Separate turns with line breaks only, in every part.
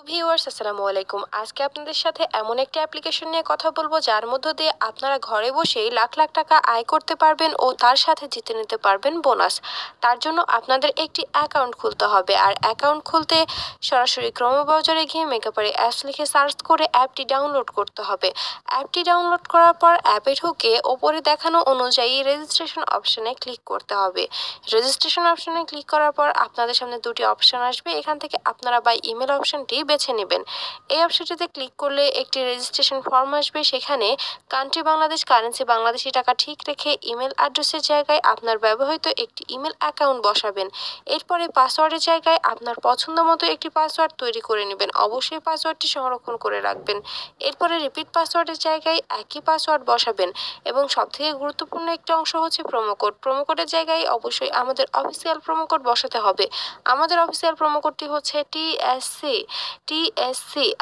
Viewers আসসালামু আলাইকুম। আজকে আপনাদের সাথে এমন একটি অ্যাপ্লিকেশন নিয়ে কথা বলবো যার মধ্য দিয়ে আপনারা ঘরে বসেই লাখ লাখ টাকা আয় করতে পারবেন ও তার সাথে জিতে নিতে পারবেন বোনাস। তার জন্য আপনাদের একটি অ্যাকাউন্ট খুলতে হবে, আর অ্যাকাউন্ট খুলতে সরাসরি ক্রোম ব্রাউজারে গিয়ে মেকাপারি অ্যাপস লিখে সার্চ করে অ্যাপটি ডাউনলোড করতে হবে। অ্যাপটি ডাউনলোড করার পর অ্যাপে ঢুকে ওপরে দেখানো অনুযায়ী রেজিস্ট্রেশন অপশনে ক্লিক করতে হবে। রেজিস্ট্রেশন অপশনে ক্লিক করার পর আপনাদের সামনে দুটি অপশন আসবে, এখান থেকে আপনারা বাই ইমেল অপশনটি বেছে নেবেন। এই অপশনটিতে ক্লিক করলে একটি রেজিস্ট্রেশন ফর্ম আসবে, সেখানে কান্ট্রি বাংলাদেশ, কারেন্সি বাংলাদেশি টাকা ঠিক রেখে ইমেল অ্যাড্রেসের জায়গায় আপনার ব্যবহৃত একটি ইমেল অ্যাকাউন্ট বসাবেন। এরপরে পাসওয়ার্ডের জায়গায় আপনার পছন্দ মতো একটি পাসওয়ার্ড তৈরি করে নেবেন। অবশ্যই পাসওয়ার্ডটি সংরক্ষণ করে রাখবেন। এরপরে রিপিট পাসওয়ার্ডের জায়গায় একই পাসওয়ার্ড বসাবেন এবং সবথেকে গুরুত্বপূর্ণ একটি অংশ হচ্ছে প্রোমো কোড। প্রোমো কোডের জায়গায় অবশ্যই আমাদের অফিসিয়াল প্রোমো কোড বসাতে হবে। আমাদের অফিসিয়াল প্রোমো কোডটি হচ্ছে টিএসসি।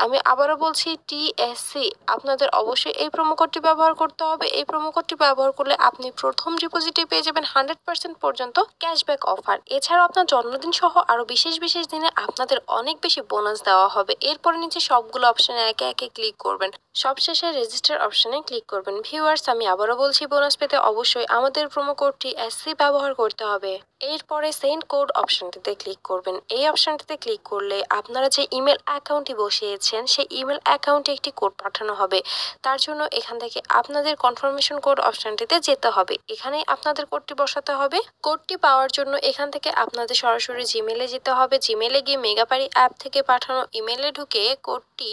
আমি আবারও বলছি টিএসসি। আপনাদের অবশ্যই এই প্রোমো কোডটি ব্যবহার করতে হবে। এই প্রোমো কোডটি ব্যবহার করলে আপনি প্রথম ডিপোজিটে পেয়ে যাবেন 100% পর্যন্ত ক্যাশব্যাক অফার। এছাড়াও আপনার জন্মদিন সহ আরও বিশেষ বিশেষ দিনে আপনাদের অনেক বেশি বোনাস দেওয়া হবে। এরপরে নিচে সবগুলো অপশনে একে একে ক্লিক করবেন। সবশেষে রেজিস্টার অপশনে ক্লিক করবেন। ভিউয়ার্স, আমি আবারও বলছি, বোনাস পেতে অবশ্যই আমাদের প্রোমো কোডটি এসসি ব্যবহার করতে হবে। এরপরে সেন্ড কোড অপশনটিতে ক্লিক করবেন। এই অপশনটিতে ক্লিক করলে আপনারা যে ইমেল অ্যাকাউন্টটি বসিয়েছেন সেই ইমেল অ্যাকাউন্টে একটি কোড পাঠানো হবে। তার জন্য এখান থেকে আপনাদের কনফার্মেশন কোড অপশনটিতে যেতে হবে। এখানেই আপনাদের কোডটি বসাতে হবে। কোডটি পাওয়ার জন্য এখান থেকে আপনাদের সরাসরি জিমেলে যেতে হবে। জিমেলে গিয়ে মেগাপারি অ্যাপ থেকে পাঠানো ইমেলে ঢুকে কোডটি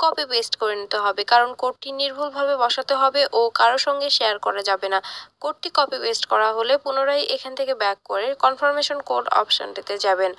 কপি পেস্ট করে নিতে হবে, কারণ কোডটি নির্ভুলভাবে বসাতে হবে ও কারোর সঙ্গে শেয়ার করা যাবে না। কোডটি কপি পেস্ট করা হলে পুনরায় এখান থেকে ব্যাক করে কনফার্মেশন কোড অপশনটিতে যাবেন।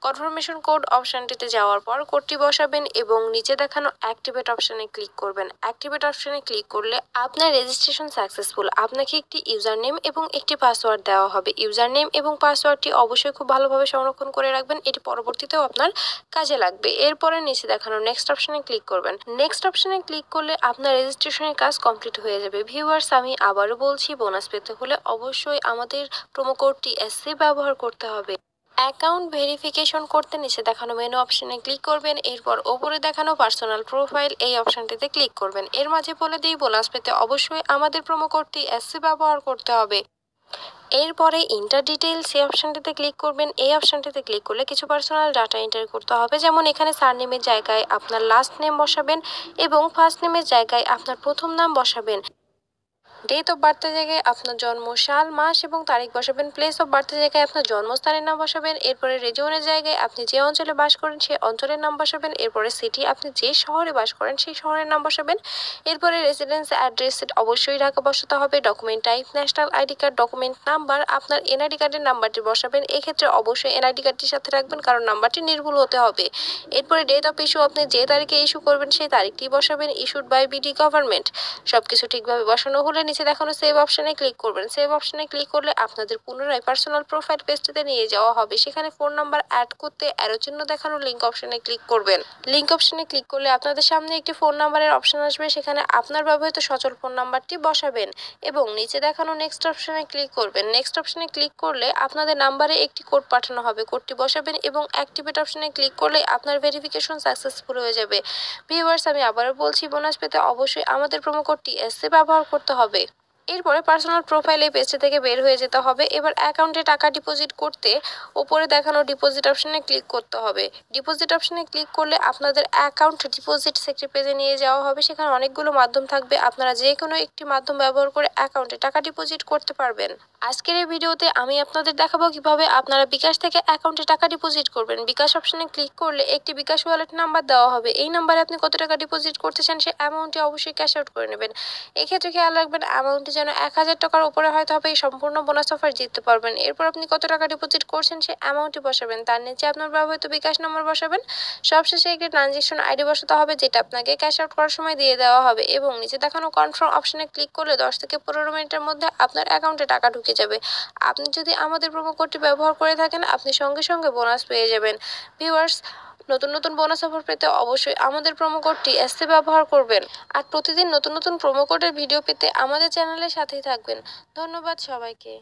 কনফার্মেশন কোড অপশনটিতে যাওয়ার পর কোডটি বসাবেন এবং নিচে দেখানো অ্যাক্টিভেট অপশনে ক্লিক করবেন। অ্যাক্টিভেট অপশনে ক্লিক করলে আপনার রেজিস্ট্রেশন সাকসেসফুল। আপনাকে একটি ইউজার নেম এবং একটি পাসওয়ার্ড দেওয়া হবে। ইউজার নেম এবং পাসওয়ার্ডটি অবশ্যই খুব ভালোভাবে সংরক্ষণ করে রাখবেন, এটি পরবর্তীতেও আপনার কাজে লাগবে। এরপরে নিচে দেখানো নেক্সট অপশনে ক্লিক করবেন। নেক্সট অপশনে ক্লিক করলে আপনার রেজিস্ট্রেশনের কাজ কমপ্লিট হয়ে যাবে। ভিউয়ার্স, আমি আবারও বলছি, বোনাস পেতে হলে অবশ্যই আমাদের প্রোমো কোডটি এসসি ব্যবহার করতে হবে। অ্যাকাউন্ট ভেরিফিকেশন করতে নিচে দেখানো মেনু অপশনে ক্লিক করবেন। এরপর ওপরে দেখানো পার্সোনাল প্রোফাইল এই অপশনটিতে ক্লিক করবেন। এর মাঝে বলে দিই, বোনাস পেতে অবশ্যই আমাদের প্রোমো কোডটি এসসি ব্যবহার করতে হবে। এরপরে ইন্টার ডিটেইলস এই অপশনটিতে ক্লিক করবেন। এই অপশনটিতে ক্লিক করলে কিছু পার্সোনাল ডাটা এন্টার করতে হবে, যেমন এখানে সারনেমের জায়গায় আপনার লাস্ট নেম বসাবেন এবং ফার্স্ট নেমের জায়গায় আপনার প্রথম নাম বসাবেন। ডেট অফ বার্থের জায়গায় আপনার জন্ম সাল, মাস এবং তারিখ বসাবেন। প্লেস অফ বার্থের জায়গায় আপনার জন্মস্থানের নাম বসাবেন। এরপরে রিজিয়নের জায়গায় আপনি যে অঞ্চলে বাস করেন সেই অঞ্চলের নাম বসাবেন। এরপরে সিটি, আপনি যে শহরে বাস করেন সেই শহরের নাম বসাবেন। এরপরে রেসিডেন্স অ্যাড্রেস অবশ্যই ঢাকা বসাতে হবে। Document type national ID card. Document number আপনার এনআইডি কার্ডের নাম্বারটি বসাবেন। এক্ষেত্রে অবশ্যই এনআইডি কার্ডটির সাথে রাখবেন, কারণ নাম্বারটি নির্ভুল হতে হবে। এরপরে ডেট অফ ইস্যু, আপনি যে তারিখে ইস্যু করবেন সেই তারিখটি বসাবেন। Issued by BD government. সবকিছু ঠিকভাবে বসানো হলে নিচে দেখানো সেভ অপশনে ক্লিক করবেন। সেভ অপশনে ক্লিক করলে আপনাদের পুনরায় পার্সোনাল প্রোফাইল পেজটিতে নিয়ে যাওয়া হবে। সেখানে ফোন নাম্বার অ্যাড করতে অ্যারো চিহ্ন দেখানো লিঙ্ক অপশনে ক্লিক করবেন। লিঙ্ক অপশনে ক্লিক করলে আপনাদের সামনে একটি ফোন নাম্বারের অপশন আসবে, সেখানে আপনার ব্যবহৃত সচল ফোন নাম্বারটি বসাবেন এবং নিচে দেখানো নেক্সট অপশনে ক্লিক করবেন। নেক্সট অপশনে ক্লিক করলে আপনাদের নাম্বারে একটি কোড পাঠানো হবে। কোডটি বসাবেন এবং অ্যাক্টিভেট অপশনে ক্লিক করলে আপনার ভেরিফিকেশন সাকসেসফুল হয়ে যাবে। ভিউয়ার্স, আমি আবারও বলছি, বোনাস পেতে অবশ্যই আমাদের প্রোমো কোডটি এসসি ব্যবহার করতে হবে। এরপরে পার্সোনাল প্রোফাইল এই পেজটি থেকে বের হয়ে যেতে হবে। এবার অ্যাকাউন্টে টাকা ডিপোজিট করতে ওপরে দেখানো ডিপোজিট অপশনে ক্লিক করতে হবে। ডিপোজিট অপশনে ক্লিক করলে আপনাদের অ্যাকাউন্ট ডিপোজিট সেক্টর পেজে নিয়ে যাওয়া হবে। সেখানে অনেকগুলো মাধ্যম থাকবে, আপনারা যে কোনো একটি মাধ্যম ব্যবহার করে অ্যাকাউন্টে টাকা ডিপোজিট করতে পারবেন। আজকের এই ভিডিওতে আমি আপনাদের দেখাবো কিভাবে আপনারা বিকাশ থেকে অ্যাকাউন্টে টাকা ডিপোজিট করবেন। বিকাশ অপশনে ক্লিক করলে একটি বিকাশ ওয়ালেট নাম্বার দেওয়া হবে। এই নাম্বারে আপনি কত টাকা ডিপোজিট করতে চান সেই অ্যামাউন্টটি অবশ্যই ক্যাশ আউট করে নেবেন। এক্ষেত্রে খেয়াল রাখবেন অ্যামাউন্টটি যেন 1000 টাকার উপরে হয়, তবে এই সম্পূর্ণ বোনাস অফার জিততে পারবেন। এরপর আপনি কত টাকা ডিপোজিট করছেন সেই অ্যামাউন্টটি বসাবেন। তার নিচে আপনার ব্যবহৃত বিকাশ নম্বর বসাবেন। সবশেষে একটি ট্রানজেকশন আইডি বসাতে হবে, যেটা আপনাকে ক্যাশ আউট করার সময় দিয়ে দেওয়া হবে এবং নিচে দেখানো কনফার্ম অপশনে ক্লিক করলে 10 থেকে 15 মিনিটের মধ্যে আপনার অ্যাকাউন্টে টাকা ঢুকে যাবে। আপনি যদি আমাদের প্রোমো কোডটি ব্যবহার করে থাকেন, আপনি সঙ্গে সঙ্গে বোনাস পেয়ে যাবেন। ভিউয়ার্স, নতুন নতুন বোনাস অফার পেতে অবশ্যই আমাদের প্রোমো কোডটি এসসি ব্যবহার করবেন। আর প্রতিদিন নতুন নতুন প্রোমো কোডের ভিডিও পেতে আমাদের চ্যানেলের সাথেই থাকবেন। ধন্যবাদ সবাইকে।